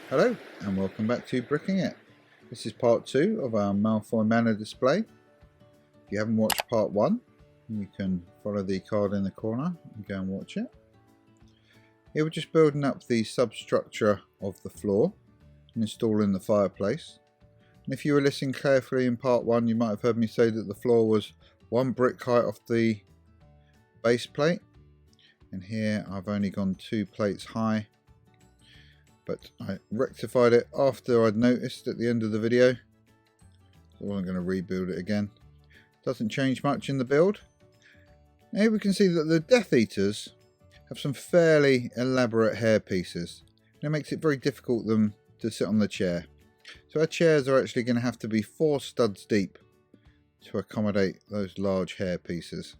Hello and welcome back to Bricking It. This is part 2 of our Malfoy manor display. If you haven't watched part 1, you can follow the card in the corner and go and watch it. Here we're just building up the substructure of the floor and installing the fireplace. And if you were listening carefully in part 1, you might have heard me say that the floor was 1 brick height off the base plate. And here I've only gone 2 plates high. But I rectified it after I'd noticed at the end of the video. So I wasn't going to rebuild it again. Doesn't change much in the build. Now here we can see that the Death Eaters have some fairly elaborate hair pieces. And it makes it very difficult for them to sit on the chair. So our chairs are actually going to have to be 4 studs deep to accommodate those large hair pieces.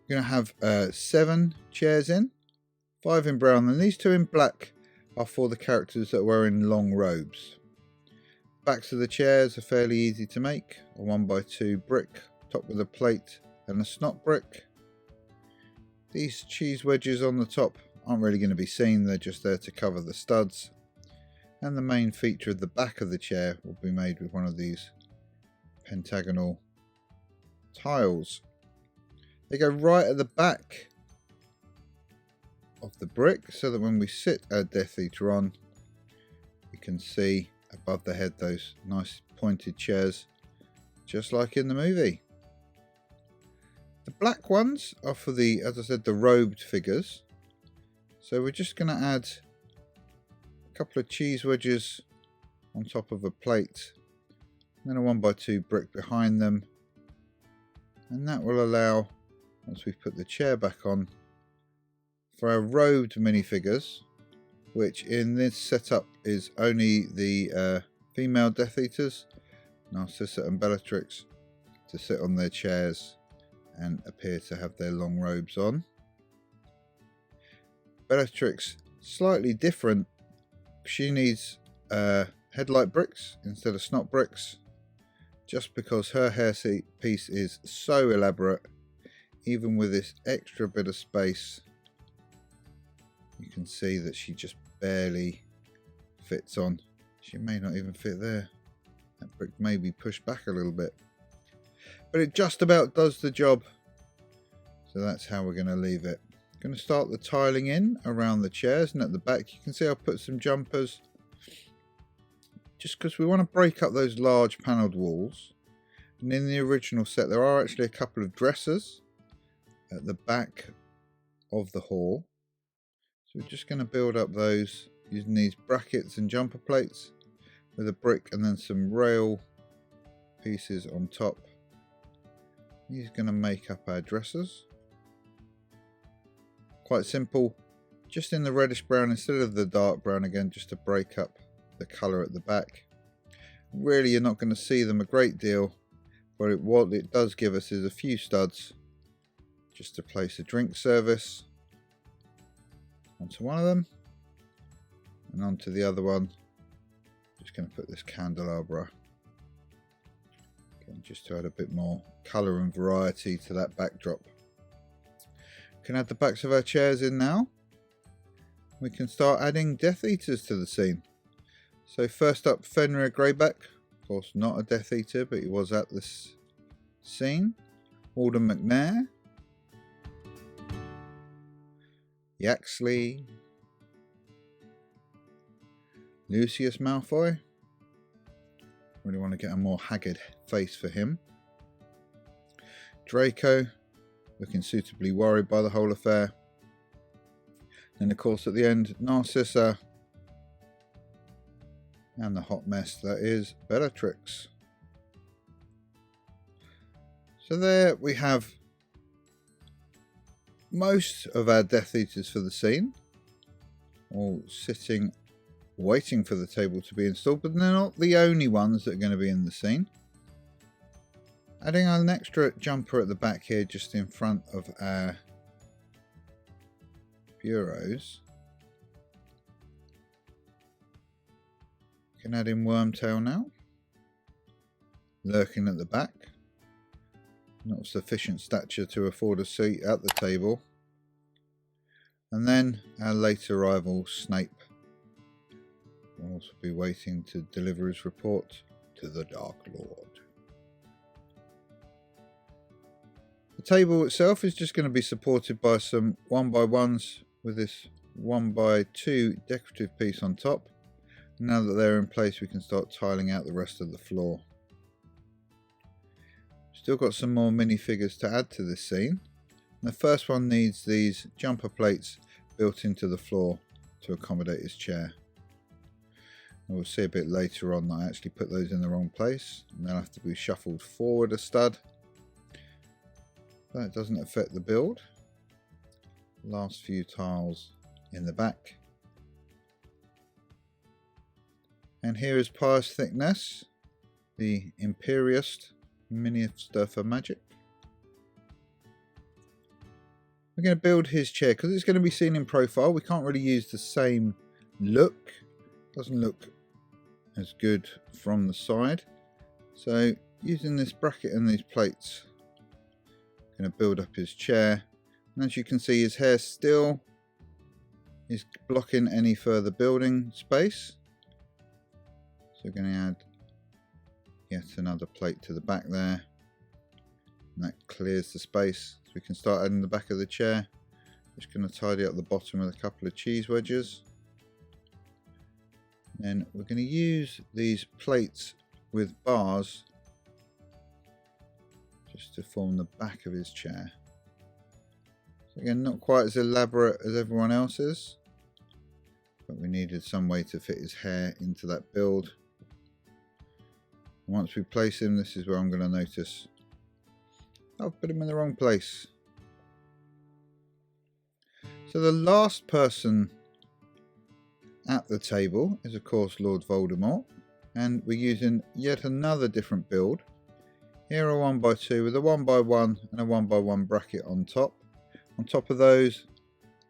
We're going to have 7 chairs in. 5 in brown, and these 2 in black are for the characters that are wearing long robes. Backs of the chairs are fairly easy to make. A 1x2 brick, topped with a plate and a snot brick. These cheese wedges on the top aren't really going to be seen, they're just there to cover the studs. And the main feature of the back of the chair will be made with one of these pentagonal tiles. They go right at the back of the brick so that when we sit our Death Eater on, we can see above the head those nice pointed chairs, just like in the movie. The black ones are for the, as I said, the robed figures. So we're just going to add a couple of cheese wedges on top of a plate, and then a 1x2 brick behind them, and that will allow, once we've put the chair back on, for our robed minifigures, which in this setup is only the female Death Eaters, Narcissa and Bellatrix, to sit on their chairs and appear to have their long robes on. Bellatrix, slightly different. She needs headlight bricks instead of snot bricks, just because her hair piece is so elaborate. Even with this extra bit of space, you can see that she just barely fits on. She may not even fit there. That brick may be pushed back a little bit. But it just about does the job. So that's how we're going to leave it. Going to start the tiling in around the chairs, and at the back you can see I've put some jumpers. Just because we want to break up those large panelled walls. And in the original set there are actually a couple of dressers at the back of the hall. So we're just going to build up those using these brackets and jumper plates with a brick and then some rail pieces on top. These are going to make up our dressers. Quite simple, just in the reddish brown instead of the dark brown again, just to break up the colour at the back. Really you're not going to see them a great deal, but what it does give us is a few studs just to place a drink service onto one of them, and onto the other one just going to put this candelabra, again, just to add a bit more colour and variety to that backdrop. We can add the backs of our chairs in now. We can start adding Death Eaters to the scene. So first up, Fenrir Greyback, of course not a Death Eater, but he was at this scene. Alden McNair, Yaxley, Lucius Malfoy. Really want to get a more haggard face for him. Draco, looking suitably worried by the whole affair. Then of course at the end, Narcissa, and the hot mess that is Bellatrix. So there we have most of our Death Eaters for the scene, all sitting waiting for the table to be installed, but they're not the only ones that are going to be in the scene. Adding an extra jumper at the back here just in front of our bureaus. Can add in Wormtail now, lurking at the back. Not sufficient stature to afford a seat at the table. And then our late arrival Snape We'll also be waiting to deliver his report to the Dark Lord. The table itself is just going to be supported by some 1x1s with this 1x2 decorative piece on top. Now that they're in place, we can start tiling out the rest of the floor. Still got some more minifigures to add to this scene. And the first one needs these jumper plates built into the floor to accommodate his chair. And we'll see a bit later on that I actually put those in the wrong place, and they'll have to be shuffled forward a stud. That doesn't affect the build. Last few tiles in the back. And here is Pious Thickness, the Imperious Minister for Magic. We're going to build his chair because it's going to be seen in profile. We can't really use the same look. Doesn't look as good from the side. So using this bracket and these plates, I'm going to build up his chair. And as you can see, his hair still is blocking any further building space. So we're going to add yet another plate to the back there, and that clears the space so we can start adding the back of the chair. Just going to tidy up the bottom with a couple of cheese wedges. Then we're going to use these plates with bars just to form the back of his chair. So again, not quite as elaborate as everyone else's, but we needed some way to fit his hair into that build. Once we place him, this is where I'm going to notice I've put him in the wrong place. So the last person at the table is of course Lord Voldemort, and we're using yet another different build. Here a 1x2 with a 1x1 and a 1x1 bracket on top. On top of those,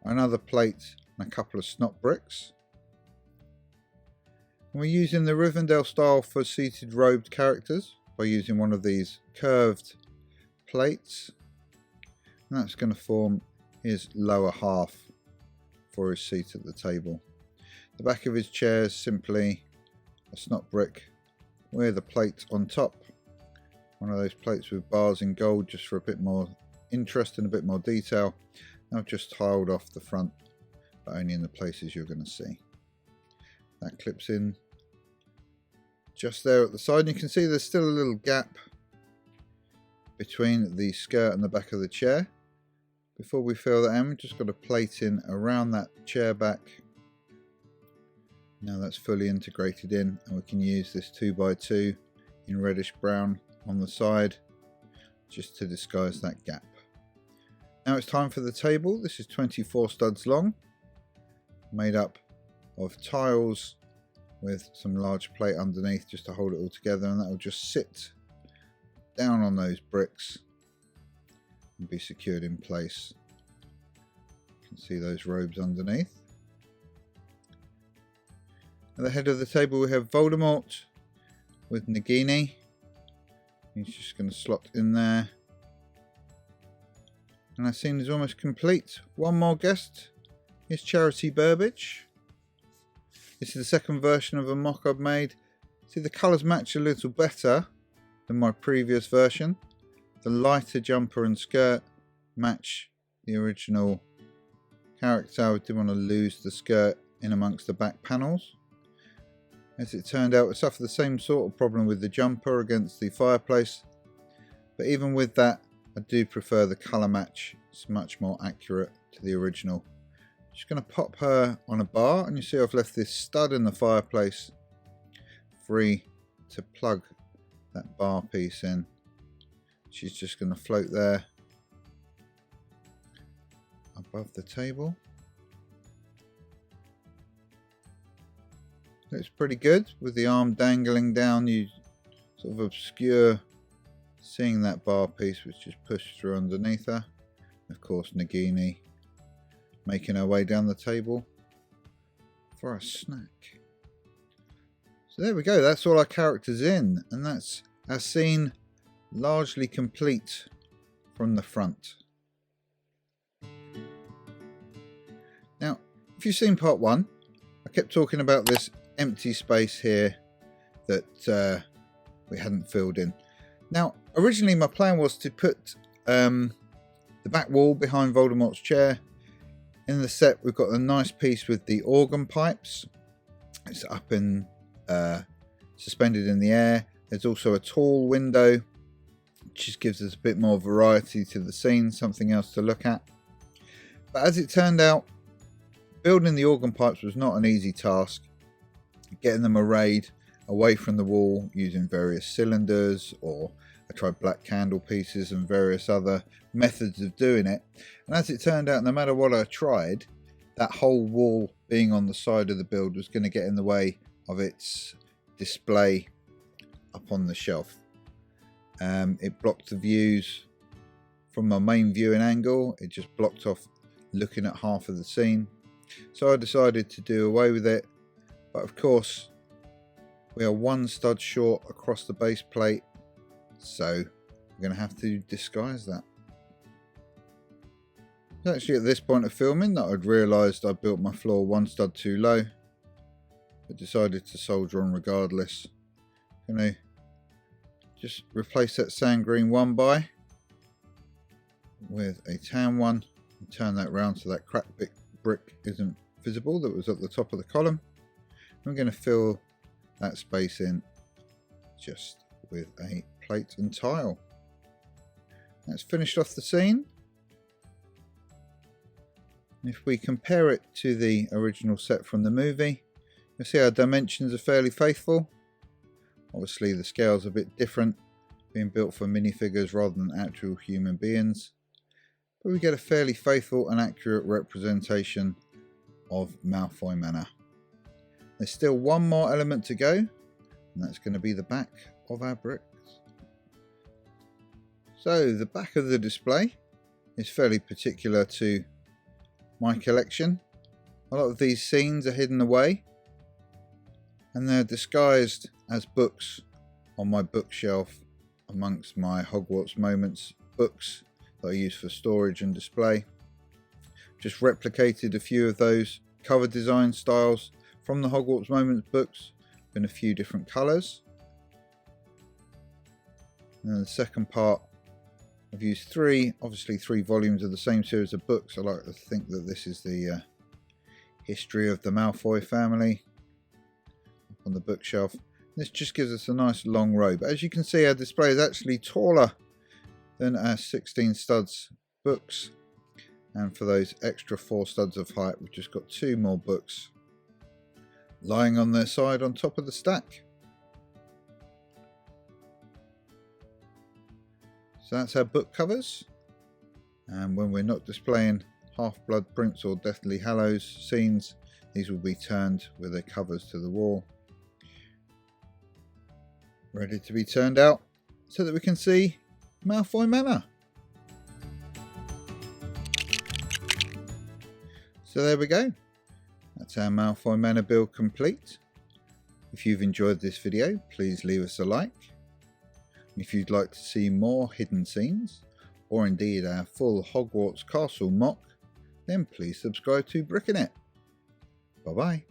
another plate and a couple of snot bricks. We're using the Rivendell style for seated robed characters by using one of these curved plates, and that's going to form his lower half for his seat at the table. The back of his chair is simply a snot brick with a plate on top, one of those plates with bars in gold just for a bit more interest and a bit more detail. I've just tiled off the front, but only in the places you're going to see. That clips in just there at the side. You can see there's still a little gap between the skirt and the back of the chair. Before we fill that in, we've just got a plate in around that chair back. Now that's fully integrated in, and we can use this 2x2 in reddish brown on the side just to disguise that gap. Now it's time for the table. This is 24 studs long, made up of tiles with some large plate underneath just to hold it all together, and that will just sit down on those bricks and be secured in place. You can see those robes underneath. At the head of the table we have Voldemort with Nagini. He's just going to slot in there. And our scene is almost complete. One more guest is Charity Burbage. This is the second version of a mock I've made. See, the colours match a little better than my previous version. The lighter jumper and skirt match the original character. I didn't want to lose the skirt in amongst the back panels. As it turned out, we suffered the same sort of problem with the jumper against the fireplace. But even with that, I do prefer the colour match. It's much more accurate to the original. Just going to pop her on a bar, and you see I've left this stud in the fireplace free to plug that bar piece in. She's just going to float there above the table. Looks pretty good with the arm dangling down. You sort of obscure seeing that bar piece which just pushed through underneath her. Of course, Nagini making her way down the table for a snack. So there we go, that's all our characters in, and that's our scene largely complete from the front. Now, if you've seen part one, I kept talking about this empty space here that we hadn't filled in. Now, originally my plan was to put the back wall behind Voldemort's chair. In the set, we've got a nice piece with the organ pipes. It's up and suspended in the air. There's also a tall window, which just gives us a bit more variety to the scene, something else to look at. But as it turned out, building the organ pipes was not an easy task. Getting them arrayed away from the wall using various cylinders, or I tried black candle pieces and various other methods of doing it. And as it turned out, no matter what I tried, that whole wall being on the side of the build was going to get in the way of its display up on the shelf. It blocked the views from my main viewing angle. It just blocked off looking at half of the scene. So I decided to do away with it. But of course, we are one stud short across the base plate, so we're going to have to disguise that. It's actually at this point of filming that I'd realised I built my floor one stud too low, but decided to soldier on regardless. I'm going to just replace that sand green 1x with a tan one and turn that round so that cracked brick isn't visible that was at the top of the column. I'm going to fill that space in just with a plate and tile. That's finished off the scene. If we compare it to the original set from the movie, you'll see our dimensions are fairly faithful. Obviously the scale's a bit different, being built for minifigures rather than actual human beings. But we get a fairly faithful and accurate representation of Malfoy Manor. There's still one more element to go, and that's going to be the back of our bricks. So the back of the display is fairly particular to my collection. A lot of these scenes are hidden away, and they're disguised as books on my bookshelf amongst my Hogwarts Moments books that I use for storage and display. Just replicated a few of those cover design styles from the Hogwarts Moments books in a few different colours. And then the second part, I've used obviously three volumes of the same series of books. I like to think that this is the history of the Malfoy family up on the bookshelf. This just gives us a nice long row, but as you can see, our display is actually taller than our 16 studs books, and for those extra 4 studs of height, we've just got 2 more books lying on their side on top of the stack. So that's our book covers, and when we're not displaying Half-Blood Prince or Deathly Hallows scenes, these will be turned with their covers to the wall, ready to be turned out so that we can see Malfoy Manor. So there we go. That's our Malfoy Manor build complete. If you've enjoyed this video, please leave us a like. If you'd like to see more hidden scenes, or indeed our full Hogwarts Castle MOC, then please subscribe to Bricking It. Bye bye.